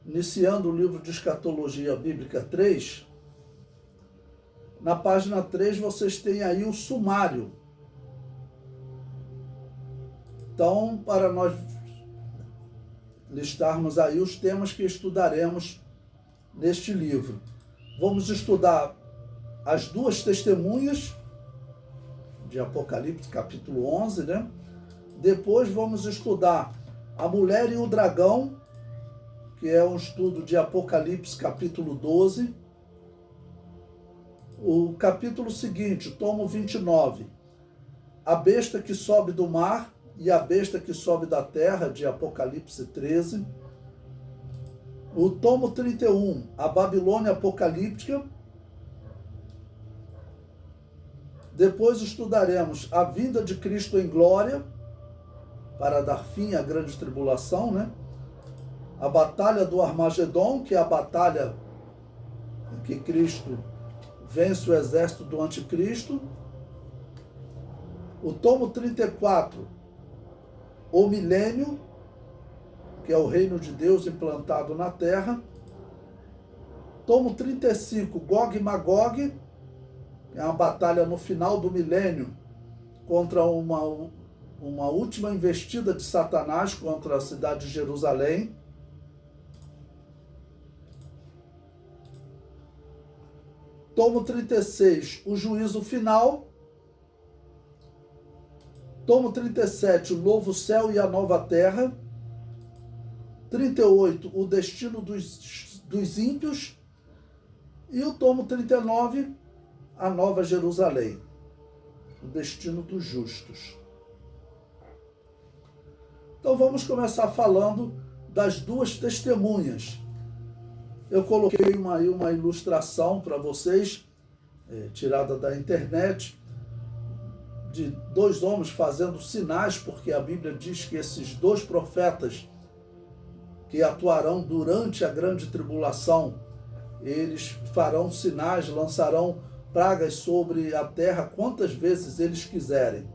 iniciando o livro de Escatologia Bíblica 3, na página 3 vocês têm aí o sumário. Então, para nós listarmos aí os temas que estudaremos neste livro. Vamos estudar as duas testemunhas de Apocalipse, capítulo 11, né? Depois vamos estudar a mulher e o dragão, que é um estudo de Apocalipse, capítulo 12. O capítulo seguinte, tomo 29, a besta que sobe do mar e a besta que sobe da terra, de Apocalipse 13. O tomo 31, a Babilônia apocalíptica. Depois estudaremos a vinda de Cristo em glória, para dar fim à grande tribulação, né? A batalha do Armagedon, que é a batalha em que Cristo vence o exército do anticristo. O tomo 34, o milênio, que é o reino de Deus implantado na terra. Tomo 35, Gog e Magog, que é uma batalha no final do milênio contra uma última investida de Satanás contra a cidade de Jerusalém. Tomo 36, o juízo final. Tomo 37, o novo céu e a nova terra. 38, o destino dos ímpios. E o tomo 39, a nova Jerusalém, o destino dos justos. Então vamos começar falando das duas testemunhas. Eu coloquei uma ilustração para vocês, tirada da internet, de dois homens fazendo sinais, porque a Bíblia diz que esses dois profetas que atuarão durante a grande tribulação, eles farão sinais, lançarão pragas sobre a terra quantas vezes eles quiserem.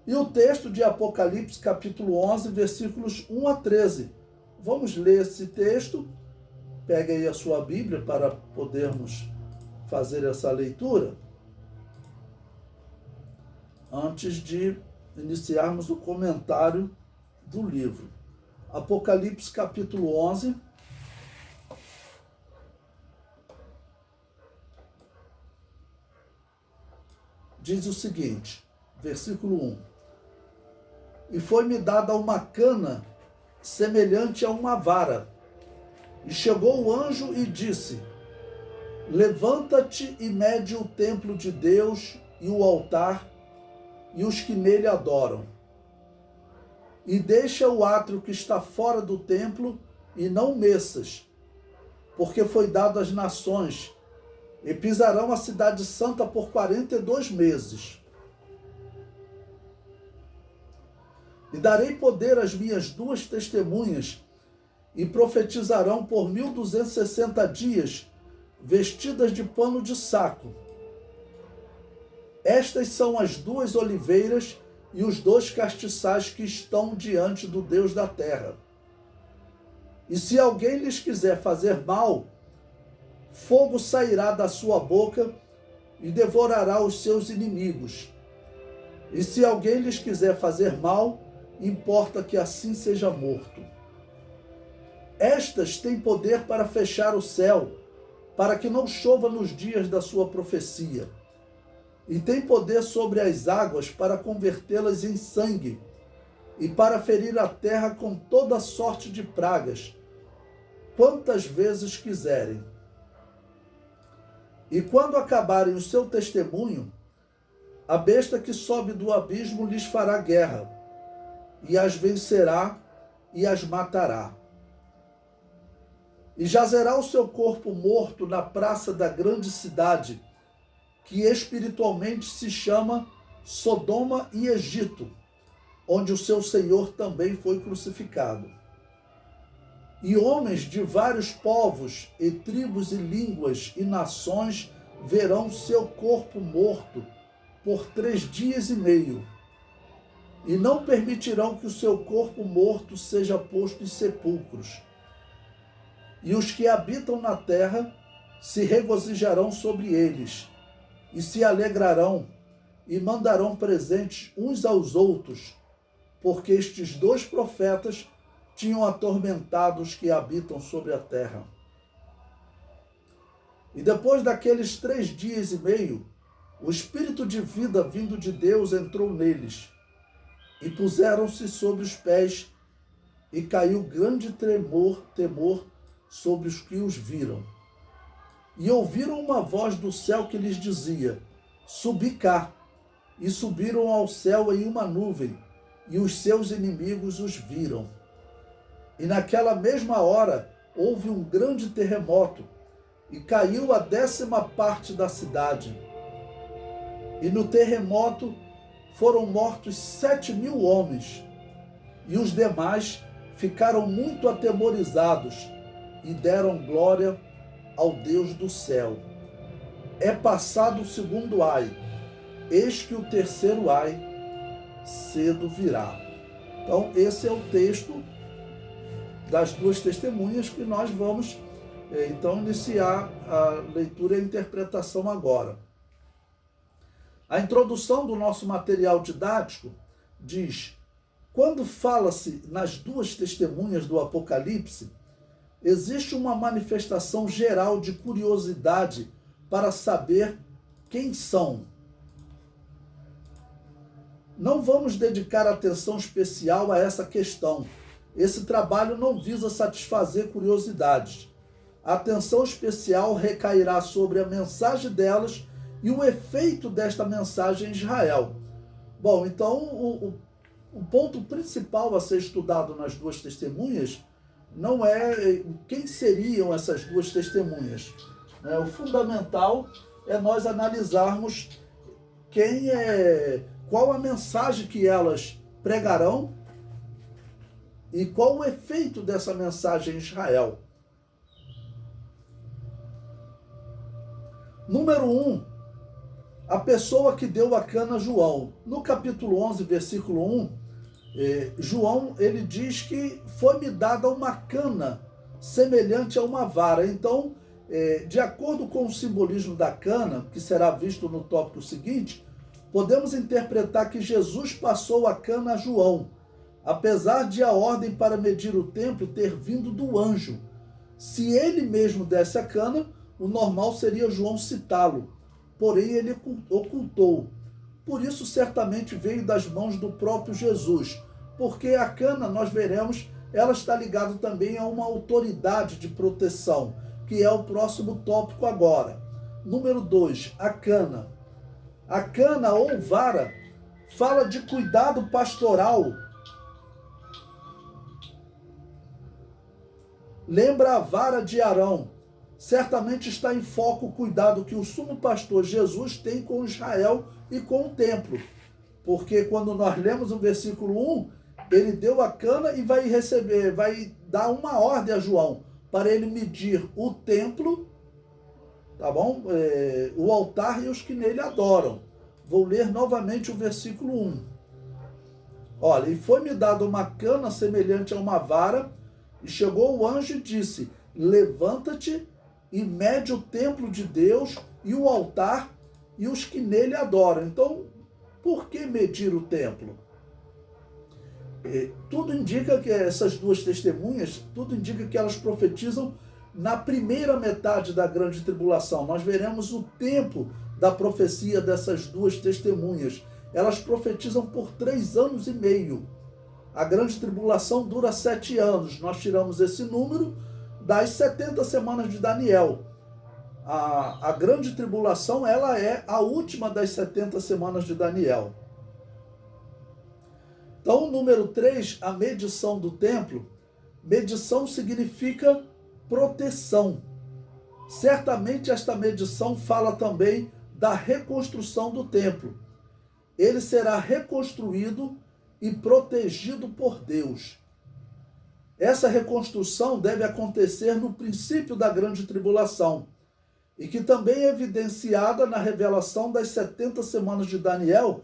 E o texto de Apocalipse, capítulo 11, versículos 1 a 13. Vamos ler esse texto. Pegue aí a sua Bíblia para podermos fazer essa leitura, antes de iniciarmos o comentário do livro. Apocalipse, capítulo 11. Diz o seguinte, versículo 1. E foi-me dada uma cana semelhante a uma vara. E chegou o anjo e disse, levanta-te e mede o templo de Deus e o altar e os que nele adoram. E deixa o átrio que está fora do templo e não meças, porque foi dado às nações, e pisarão a cidade santa por 42 meses. E darei poder às minhas duas testemunhas, e profetizarão por 1260 dias, vestidas de pano de saco. Estas são as duas oliveiras e os dois castiçais que estão diante do Deus da terra. E se alguém lhes quiser fazer mal, fogo sairá da sua boca e devorará os seus inimigos. E se alguém lhes quiser fazer mal, importa que assim seja morto. Estas têm poder para fechar o céu, para que não chova nos dias da sua profecia. E têm poder sobre as águas para convertê-las em sangue, e para ferir a terra com toda sorte de pragas, quantas vezes quiserem. E quando acabarem o seu testemunho, a besta que sobe do abismo lhes fará guerra, e as vencerá e as matará. E jazerá o seu corpo morto na praça da grande cidade, que espiritualmente se chama Sodoma e Egito, onde o seu Senhor também foi crucificado. E homens de vários povos e tribos e línguas e nações verão seu corpo morto por 3 dias e meio. e não permitirão que o seu corpo morto seja posto em sepulcros. E os que habitam na terra se regozijarão sobre eles, e se alegrarão, e mandarão presentes uns aos outros, porque estes 2 profetas tinham atormentado os que habitam sobre a terra. E depois daqueles 3 dias e meio, o espírito de vida vindo de Deus entrou neles, e puseram-se sobre os pés, e caiu grande temor sobre os que os viram. E ouviram uma voz do céu que lhes dizia: subi cá. E subiram ao céu em uma nuvem, e os seus inimigos os viram. E naquela mesma hora houve um grande terremoto, e caiu a 10ª parte da cidade. E no terremoto foram mortos 7.000 homens, e os demais ficaram muito atemorizados, e deram glória ao Deus do céu. É passado o 2º ai, eis que o 3º ai cedo virá. Então, esse é o texto das 2 testemunhas que nós vamos, então, iniciar a leitura e a interpretação agora. A introdução do nosso material didático diz: quando fala-se nas 2 testemunhas do Apocalipse, existe uma manifestação geral de curiosidade para saber quem são. Não vamos dedicar atenção especial a essa questão. Esse trabalho não visa satisfazer curiosidades. A atenção especial recairá sobre a mensagem delas e o efeito desta mensagem em Israel. Bom, então o ponto principal a ser estudado nas 2 testemunhas não é quem seriam essas 2 testemunhas. O fundamental é nós analisarmos qual a mensagem que elas pregarão e qual o efeito dessa mensagem em Israel. Número 1, a pessoa que deu a cana a João. No capítulo 11, versículo 1, João, ele diz que foi-me dada uma cana semelhante a uma vara. Então, de acordo com o simbolismo da cana, que será visto no tópico seguinte, podemos interpretar que Jesus passou a cana a João, apesar de a ordem para medir o templo ter vindo do anjo. Se ele mesmo desse a cana, o normal seria João citá-lo, porém ele ocultou. Por isso, certamente veio das mãos do próprio Jesus, porque a cana, nós veremos, ela está ligada também a uma autoridade de proteção, que é o próximo tópico agora. Número 2, a cana. A cana ou vara fala de cuidado pastoral. Lembra a vara de Arão. Certamente está em foco o cuidado que o sumo pastor Jesus tem com Israel e com o templo. Porque quando nós lemos o versículo 1, ele deu a cana e vai dar uma ordem a João para ele medir o templo, tá bom? O altar e os que nele adoram. Vou ler novamente o versículo 1. Olha, e foi-me dada uma cana semelhante a uma vara, e chegou o anjo e disse: levanta-te e mede o templo de Deus e o altar e os que nele adoram. Então, por que medir o templo? Tudo indica que essas 2 testemunhas, tudo indica que elas profetizam na primeira metade da grande tribulação. Nós veremos o tempo da profecia dessas 2 testemunhas. Elas profetizam por 3 anos e meio. A grande tribulação dura 7 anos. Nós tiramos esse número das 70 semanas de Daniel. A grande tribulação, ela é a última das 70 semanas de Daniel. Então, o número 3, a medição do templo. Medição significa proteção. Certamente esta medição fala também da reconstrução do templo. Ele será reconstruído e protegido por Deus. Essa reconstrução deve acontecer no princípio da grande tribulação, e que também é evidenciada na revelação das 70 semanas de Daniel,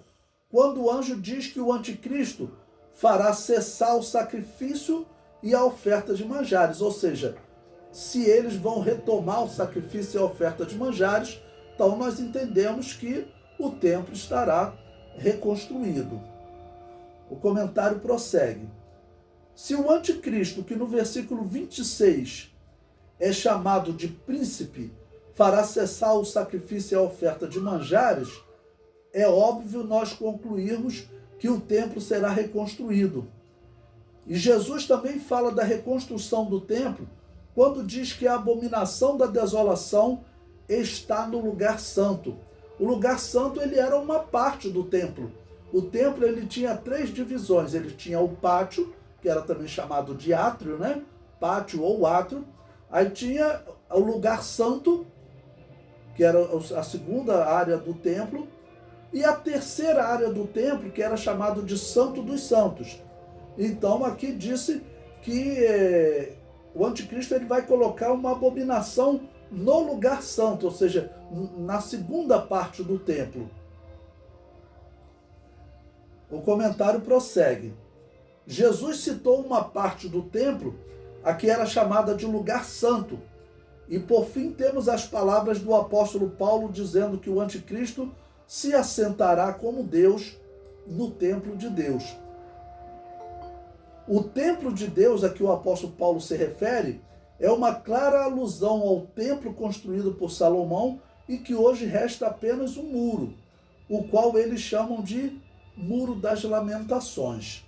quando o anjo diz que o anticristo fará cessar o sacrifício e a oferta de manjares, ou seja, se eles vão retomar o sacrifício e a oferta de manjares, então nós entendemos que o templo estará reconstruído. O comentário prossegue. Se o anticristo, que no versículo 26 é chamado de príncipe, fará cessar o sacrifício e a oferta de manjares, é óbvio nós concluirmos que o templo será reconstruído. E Jesus também fala da reconstrução do templo quando diz que a abominação da desolação está no lugar santo. O lugar santo ele era uma parte do templo. O templo ele tinha 3 divisões. Ele tinha o pátio, que era também chamado de átrio, né? Pátio ou átrio. Aí tinha o lugar santo, que era a segunda área do templo, e a terceira área do templo, que era chamado de Santo dos Santos. Então aqui disse que o anticristo ele vai colocar uma abominação no lugar santo, ou seja, na segunda parte do templo. O comentário prossegue. Jesus citou uma parte do templo, a que era chamada de lugar santo. E por fim temos as palavras do apóstolo Paulo dizendo que o anticristo se assentará como Deus no templo de Deus. O templo de Deus a que o apóstolo Paulo se refere é uma clara alusão ao templo construído por Salomão e que hoje resta apenas um muro, o qual eles chamam de Muro das Lamentações.